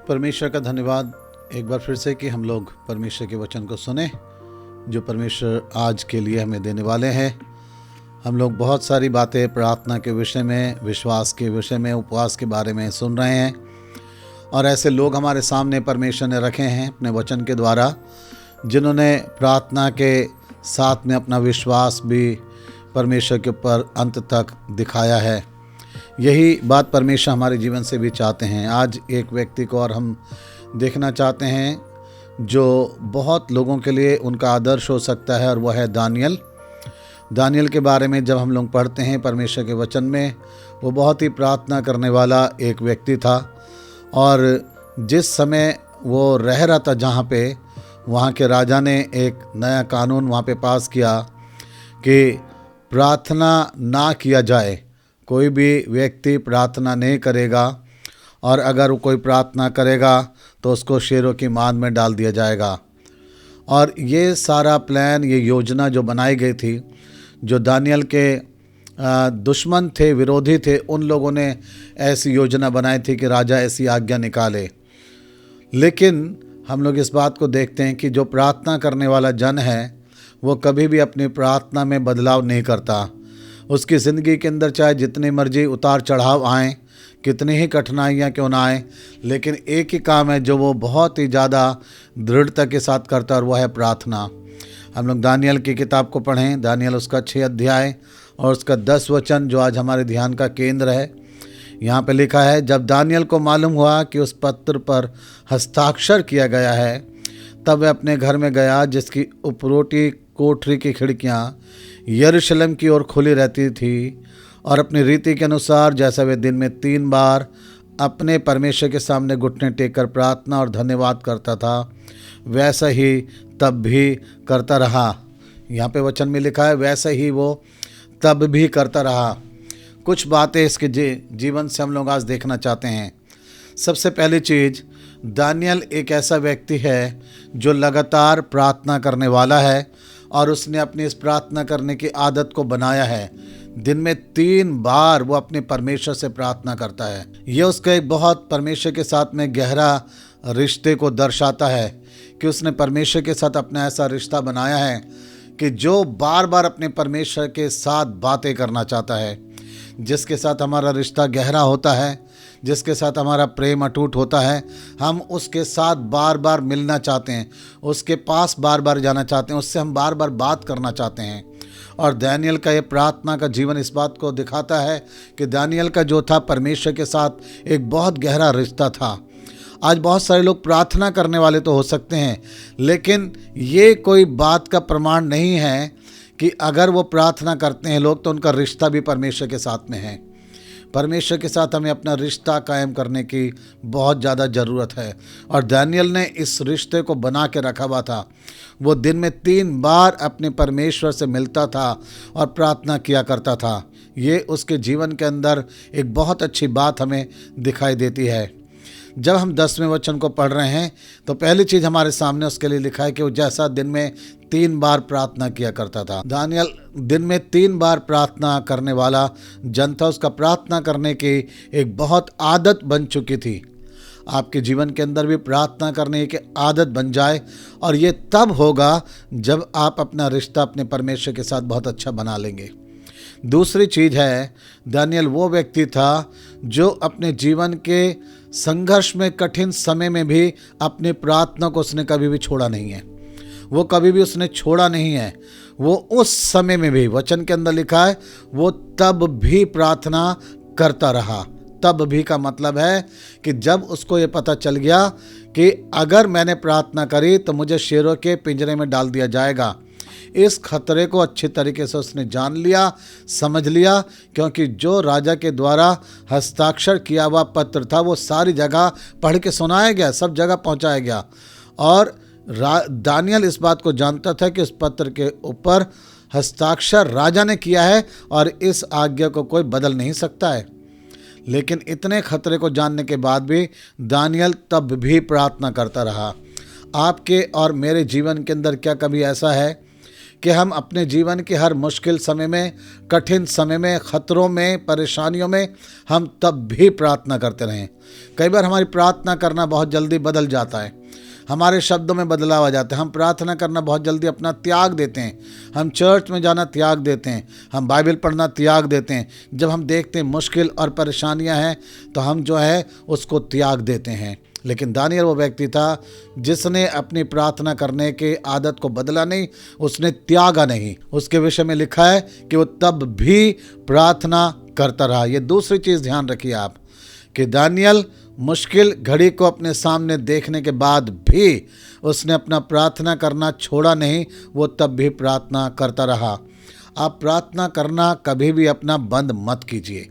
परमेश्वर का धन्यवाद एक बार फिर से कि हम लोग परमेश्वर के वचन को सुने जो परमेश्वर आज के लिए हमें देने वाले हैं। हम लोग बहुत सारी बातें प्रार्थना के विषय में, विश्वास के विषय में, उपवास के बारे में सुन रहे हैं और ऐसे लोग हमारे सामने परमेश्वर ने रखे हैं अपने वचन के द्वारा, जिन्होंने प्रार्थना के साथ में अपना विश्वास भी परमेश्वर के ऊपर अंत तक दिखाया है। यही बात परमेश्वर हमारे जीवन से भी चाहते हैं। आज एक व्यक्ति को और हम देखना चाहते हैं जो बहुत लोगों के लिए उनका आदर्श हो सकता है, और वह है दानियल के बारे में जब हम लोग पढ़ते हैं परमेश्वर के वचन में, वो बहुत ही प्रार्थना करने वाला एक व्यक्ति था। और जिस समय वो रह रहा था जहाँ पे, वहाँ के राजा ने एक नया कानून वहाँ पे पास किया कि प्रार्थना ना किया जाए। कोई भी व्यक्ति प्रार्थना नहीं करेगा, और अगर वो कोई प्रार्थना करेगा तो उसको शेरों की मान में डाल दिया जाएगा। और ये सारा प्लान, ये योजना जो बनाई गई थी, जो दानियल के दुश्मन थे, विरोधी थे, उन लोगों ने ऐसी योजना बनाई थी कि राजा ऐसी आज्ञा निकाले। लेकिन हम लोग इस बात को देखते हैं कि जो प्रार्थना करने वाला जन है वो कभी भी अपनी प्रार्थना में बदलाव नहीं करता। उसकी ज़िंदगी के अंदर चाहे जितनी मर्जी उतार चढ़ाव आएँ, कितनी ही कठिनाइयाँ क्यों ना आएँ, लेकिन एक ही काम है जो वो बहुत ही ज़्यादा दृढ़ता के साथ करता है, और वह है प्रार्थना। हम लोग दानियल की किताब को पढ़ें, दानियल उसका 6 अध्याय और उसका 10 वचन जो आज हमारे ध्यान का केंद्र है। यहाँ पे लिखा है, जब दानियल को मालूम हुआ कि उस पत्र पर हस्ताक्षर किया गया है, तब वह अपने घर में गया, जिसकी उपरोटी कोठरी की खिड़कियाँ यरूशलेम की ओर खुली रहती थी, और अपनी रीति के अनुसार जैसा वे दिन में 3 बार अपने परमेश्वर के सामने घुटने टेक कर प्रार्थना और धन्यवाद करता था, वैसा ही तब भी करता रहा। यहाँ पे वचन में लिखा है वैसा ही वो तब भी करता रहा। कुछ बातें इसके जीवन से हम लोग आज देखना चाहते हैं। सबसे पहली चीज़, दानियल एक ऐसा व्यक्ति है जो लगातार प्रार्थना करने वाला है, और उसने अपनी इस प्रार्थना करने की आदत को बनाया है। दिन में 3 बार वो अपने परमेश्वर से प्रार्थना करता है। ये उसका एक बहुत परमेश्वर के साथ में गहरा रिश्ते को दर्शाता है कि उसने परमेश्वर के साथ अपना ऐसा रिश्ता बनाया है कि जो बार बार अपने परमेश्वर के साथ बातें करना चाहता है। जिसके साथ हमारा रिश्ता गहरा होता है, जिसके साथ हमारा प्रेम अटूट होता है, हम उसके साथ बार बार मिलना चाहते हैं, उसके पास बार बार जाना चाहते हैं, उससे हम बार बार बात करना चाहते हैं। और दानियल का ये प्रार्थना का जीवन इस बात को दिखाता है कि दानियल का जो था परमेश्वर के साथ एक बहुत गहरा रिश्ता था। आज बहुत सारे लोग प्रार्थना करने वाले तो हो सकते हैं, लेकिन ये कोई बात का प्रमाण नहीं है कि अगर वो प्रार्थना करते हैं लोग तो उनका रिश्ता भी परमेश्वर के साथ में है। परमेश्वर के साथ हमें अपना रिश्ता कायम करने की बहुत ज़्यादा ज़रूरत है, और दानियल ने इस रिश्ते को बना के रखा हुआ था। वो दिन में 3 बार अपने परमेश्वर से मिलता था और प्रार्थना किया करता था। ये उसके जीवन के अंदर एक बहुत अच्छी बात हमें दिखाई देती है। जब हम 10वें वचन को पढ़ रहे हैं तो पहली चीज़ हमारे सामने उसके लिए लिखा है कि वो जैसा दिन में 3 बार प्रार्थना किया करता था। दानियल दिन में 3 बार प्रार्थना करने वाला जन था। उसका प्रार्थना करने की एक बहुत आदत बन चुकी थी। आपके जीवन के अंदर भी प्रार्थना करने की आदत बन जाए, और ये तब होगा जब आप अपना रिश्ता अपने परमेश्वर के साथ बहुत अच्छा बना लेंगे। दूसरी चीज़ है, दानियल वो व्यक्ति था जो अपने जीवन के संघर्ष में, कठिन समय में भी अपनी प्रार्थना को उसने कभी भी छोड़ा नहीं है। वो कभी भी उसने छोड़ा नहीं है। वो उस समय में भी, वचन के अंदर लिखा है, वो तब भी प्रार्थना करता रहा। तब भी का मतलब है कि जब उसको ये पता चल गया कि अगर मैंने प्रार्थना करी तो मुझे शेरों के पिंजरे में डाल दिया जाएगा, इस खतरे को अच्छी तरीके से उसने जान लिया, समझ लिया, क्योंकि जो राजा के द्वारा हस्ताक्षर किया हुआ पत्र था वो सारी जगह पढ़ के सुनाया गया, सब जगह पहुंचाया गया। और दानियल इस बात को जानता था कि उस पत्र के ऊपर हस्ताक्षर राजा ने किया है और इस आज्ञा को कोई बदल नहीं सकता है। लेकिन इतने खतरे को जानने के बाद भी दानियल तब भी प्रार्थना करता रहा। आपके और मेरे जीवन के अंदर क्या कभी ऐसा है कि हम अपने जीवन के हर मुश्किल समय में, कठिन समय में, खतरों में, परेशानियों में हम तब भी प्रार्थना करते रहें। कई बार हमारी प्रार्थना करना बहुत जल्दी बदल जाता है, हमारे शब्दों में बदलाव आ जाता है। हम प्रार्थना करना बहुत जल्दी अपना त्याग देते हैं, हम चर्च में जाना त्याग देते हैं, हम बाइबल पढ़ना त्याग देते हैं। जब हम देखते हैं मुश्किल और परेशानियां हैं तो हम जो है उसको त्याग देते हैं। लेकिन दानियल वो व्यक्ति था जिसने अपनी प्रार्थना करने के आदत को बदला नहीं, उसने त्यागा नहीं। उसके विषय में लिखा है कि वो तब भी प्रार्थना करता रहा। ये दूसरी चीज़ ध्यान रखिए आप कि दानियल मुश्किल घड़ी को अपने सामने देखने के बाद भी उसने अपना प्रार्थना करना छोड़ा नहीं, वो तब भी प्रार्थना करता रहा। आप प्रार्थना करना कभी भी अपना बंद मत कीजिए,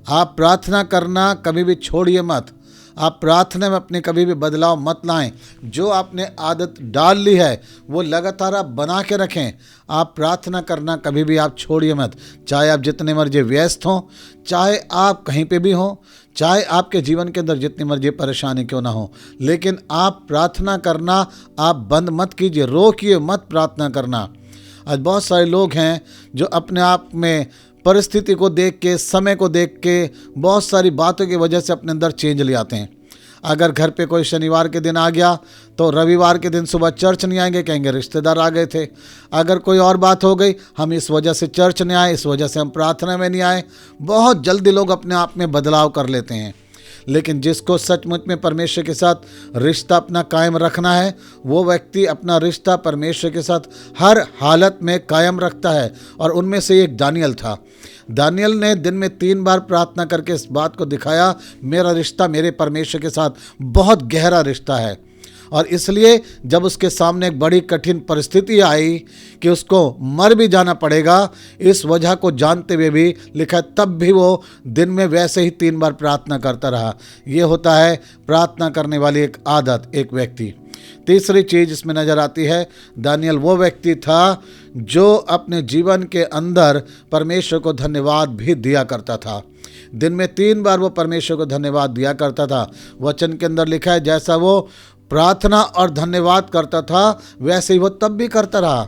आप प्रार्थना करना कभी भी छोड़िए मत। आप प्रार्थना में अपने कभी भी बदलाव मत लाएं। जो आपने आदत डाल ली है वो लगातार आप बना के रखें। आप प्रार्थना करना कभी भी आप छोड़िए मत, चाहे आप जितने मर्जी व्यस्त हों, चाहे आप कहीं पे भी हों, चाहे आपके जीवन के अंदर जितनी मर्जी परेशानी क्यों ना हो, लेकिन आप प्रार्थना करना आप बंद मत कीजिए, रोकिए मत प्रार्थना करना। आज बहुत सारे लोग हैं जो अपने आप में परिस्थिति को देख के, समय को देख के, बहुत सारी बातों की वजह से अपने अंदर चेंज ले आते हैं। अगर घर पे कोई शनिवार के दिन आ गया तो रविवार के दिन सुबह चर्च नहीं आएंगे, कहेंगे रिश्तेदार आ गए थे। अगर कोई और बात हो गई, हम इस वजह से चर्च नहीं आए, इस वजह से हम प्रार्थना में नहीं आए। बहुत जल्दी लोग अपने आप में बदलाव कर लेते हैं। लेकिन जिसको सचमुच में परमेश्वर के साथ रिश्ता अपना कायम रखना है, वो व्यक्ति अपना रिश्ता परमेश्वर के साथ हर हालत में कायम रखता है। और उनमें से एक दानियल था। दानियल ने दिन में 3 बार प्रार्थना करके इस बात को दिखाया, मेरा रिश्ता मेरे परमेश्वर के साथ बहुत गहरा रिश्ता है। और इसलिए जब उसके सामने एक बड़ी कठिन परिस्थिति आई कि उसको मर भी जाना पड़ेगा, इस वजह को जानते हुए भी लिखा है तब भी वो दिन में वैसे ही 3 बार प्रार्थना करता रहा। ये होता है प्रार्थना करने वाली एक आदत, एक व्यक्ति। तीसरी चीज़ इसमें नज़र आती है, दानियल वो व्यक्ति था जो अपने जीवन के अंदर परमेश्वर को धन्यवाद भी दिया करता था। दिन में 3 बार वो परमेश्वर को धन्यवाद दिया करता था। वचन के अंदर लिखा है जैसा वो प्रार्थना और धन्यवाद करता था वैसे ही वो तब भी करता रहा।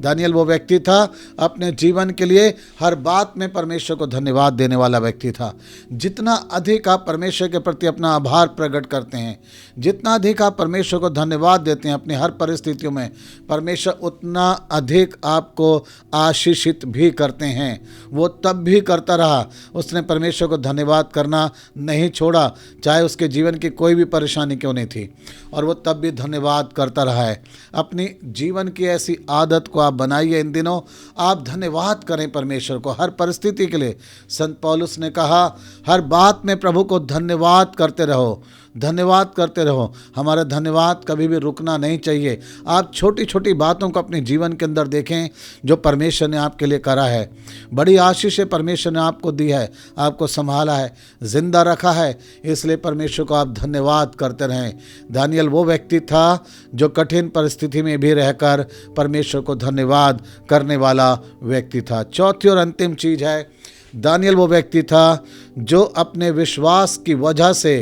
दानियल वो व्यक्ति था अपने जीवन के लिए हर बात में परमेश्वर को धन्यवाद देने वाला व्यक्ति था। जितना अधिक आप परमेश्वर के प्रति अपना आभार प्रकट करते हैं, जितना अधिक आप परमेश्वर को धन्यवाद देते हैं अपनी हर परिस्थितियों में, परमेश्वर उतना अधिक आपको आशीषित भी करते हैं। वो तब भी करता रहा, उसने परमेश्वर को धन्यवाद करना नहीं छोड़ा, चाहे उसके जीवन की कोई भी परेशानी क्यों नहीं थी, और वो तब भी धन्यवाद करता रहा है। अपनी जीवन की ऐसी आदत को आप बनाइए। इन दिनों आप धन्यवाद करें परमेश्वर को हर परिस्थिति के लिए। संत पौलुस ने कहा हर बात में प्रभु को धन्यवाद करते रहो, धन्यवाद करते रहो। हमारा धन्यवाद कभी भी रुकना नहीं चाहिए। आप छोटी छोटी बातों को अपने जीवन के अंदर देखें जो परमेश्वर ने आपके लिए करा है। बड़ी आशीष परमेश्वर ने आपको दी है, आपको संभाला है, जिंदा रखा है, इसलिए परमेश्वर को आप धन्यवाद करते रहें। दानियल वो व्यक्ति था जो कठिन परिस्थिति में भी रहकर परमेश्वर को धन्यवाद करने वाला व्यक्ति था। चौथी और अंतिम चीज़ है, दानियल वो व्यक्ति था जो अपने विश्वास की वजह से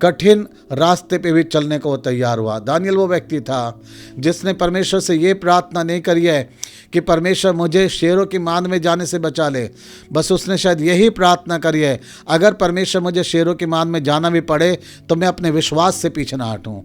कठिन रास्ते पे भी चलने को तैयार हुआ। दानियल वो व्यक्ति था जिसने परमेश्वर से ये प्रार्थना नहीं करी है कि परमेश्वर मुझे शेरों की मान में जाने से बचा ले, बस उसने शायद यही प्रार्थना करी है अगर परमेश्वर मुझे शेरों की मान में जाना भी पड़े तो मैं अपने विश्वास से पीछे ना हटूं।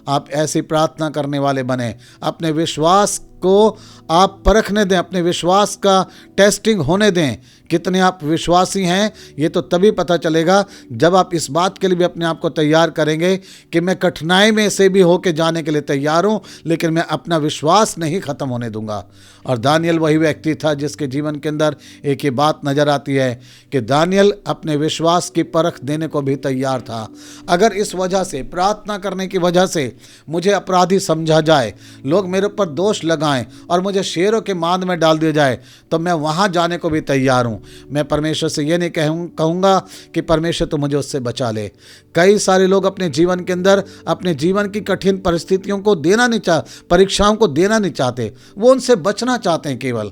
आप ऐसी प्रार्थना करने वाले बने। अपने विश्वास को आप परखने दें, अपने विश्वास का टेस्टिंग होने दें। कितने आप विश्वासी हैं ये तो तभी पता चलेगा जब आप इस बात के लिए भी अपने आप को तैयार करेंगे कि मैं कठिनाई में से भी होके जाने के लिए तैयार हूँ, लेकिन मैं अपना विश्वास नहीं ख़त्म होने दूंगा। और दानियल वही व्यक्ति था जिसके जीवन के अंदर एक ही बात नज़र आती है कि दानियल अपने विश्वास की परख देने को भी तैयार था। अगर इस वजह से, प्रार्थना करने की वजह से मुझे अपराधी समझा जाए, लोग मेरे ऊपर दोष लगाएं और मुझे शेरों के मांद में डाल दिया जाए, तो मैं वहाँ जाने को भी तैयार हूँ। मैं परमेश्वर से ये नहीं कहूँगा कि परमेश्वर तो मुझे उससे बचा ले। कई सारे लोग अपने जीवन के अंदर अपने जीवन की कठिन परिस्थितियों को देना नहीं चाहते, परीक्षाओं को देना नहीं चाहते, वो उनसे बचना चाहते हैं। केवल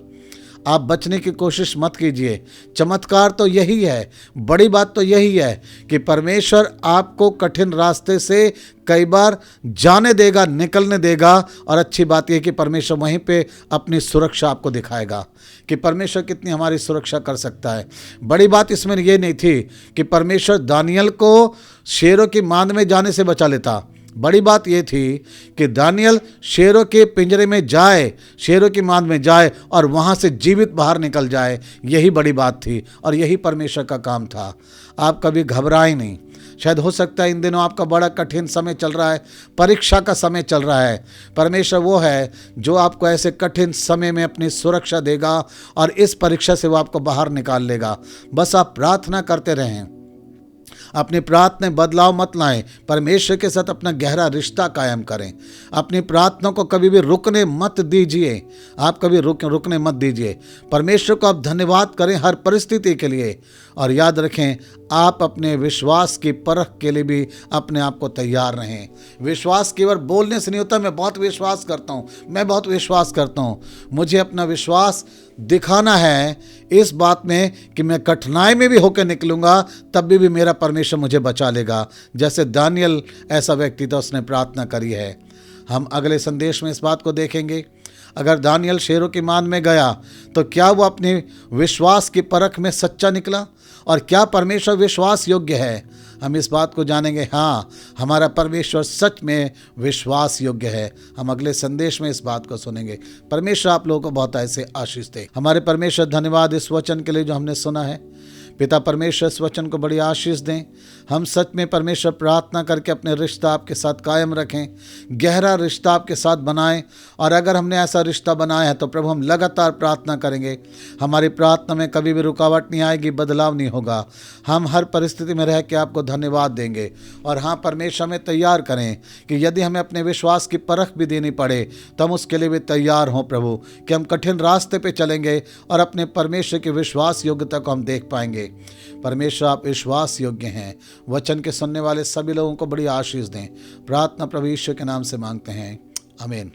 आप बचने की कोशिश मत कीजिए। चमत्कार तो यही है, बड़ी बात तो यही है कि परमेश्वर आपको कठिन रास्ते से कई बार जाने देगा, निकलने देगा। और अच्छी बात यह कि परमेश्वर वहीं पे अपनी सुरक्षा आपको दिखाएगा कि परमेश्वर कितनी हमारी सुरक्षा कर सकता है। बड़ी बात इसमें ये नहीं थी कि परमेश्वर दानियल को शेरों की मांद में जाने से बचा लेता। बड़ी बात यह थी कि दानियल शेरों के पिंजरे में जाए, शेरों की मांद में जाए और वहाँ से जीवित बाहर निकल जाए। यही बड़ी बात थी और यही परमेश्वर का काम था। आप कभी घबराएं नहीं। शायद हो सकता है इन दिनों आपका बड़ा कठिन समय चल रहा है, परीक्षा का समय चल रहा है। परमेश्वर वो है जो आपको ऐसे कठिन समय में अपनी सुरक्षा देगा और इस परीक्षा से वो आपको बाहर निकाल लेगा। बस आप प्रार्थना करते रहें, अपनी प्रार्थना में बदलाव मत लाएं, परमेश्वर के साथ अपना गहरा रिश्ता कायम करें। अपनी प्रार्थना को कभी भी रुकने मत दीजिए, आप कभी रुकने मत दीजिए। परमेश्वर को आप धन्यवाद करें हर परिस्थिति के लिए। और याद रखें, आप अपने विश्वास की परख के लिए भी अपने आप को तैयार रहें। विश्वास केवल बोलने से नहीं होता, मैं बहुत विश्वास करता हूँ, मैं बहुत विश्वास करता हूँ। मुझे अपना विश्वास दिखाना है इस बात में कि मैं कठिनाई में भी होकर निकलूंगा, तब भी मेरा परमेश्वर मुझे बचा लेगा। जैसे दानियल ऐसा व्यक्ति था, उसने प्रार्थना करी है। हम अगले संदेश में इस बात को देखेंगे। अगर दानियल शेरों की मांद में गया तो क्या वो अपने विश्वास की परख में सच्चा निकला और क्या परमेश्वर विश्वास योग्य है? हम इस बात को जानेंगे। हाँ, हमारा परमेश्वर सच में विश्वास योग्य है। हम अगले संदेश में इस बात को सुनेंगे। परमेश्वर आप लोगों को बहुत ऐसे आशीष दे। हमारे परमेश्वर, धन्यवाद इस वचन के लिए जो हमने सुना है। पिता परमेश्वर, इस वचन को बड़ी आशीष दें। हम सच में परमेश्वर प्रार्थना करके अपने रिश्ता आपके साथ कायम रखें, गहरा रिश्ता आपके साथ बनाएं। और अगर हमने ऐसा रिश्ता बनाया है तो प्रभु हम लगातार प्रार्थना करेंगे। हमारी प्रार्थना में कभी भी रुकावट नहीं आएगी, बदलाव नहीं होगा। हम हर परिस्थिति में रह के आपको धन्यवाद देंगे। और हाँ परमेश्वर, हमें तैयार करें कि यदि हमें अपने विश्वास की परख भी देनी पड़े तो हम उसके लिए भी तैयार हों प्रभु, कि हम कठिन रास्ते पे चलेंगे और अपने परमेश्वर की विश्वास योग्यता को हम देख पाएंगे। परमेश्वर, आप विश्वास योग्य हैं। वचन के सुनने वाले सभी लोगों को बड़ी आशीष दें। प्रार्थना प्रभु यीशु के नाम से मांगते हैं, आमीन।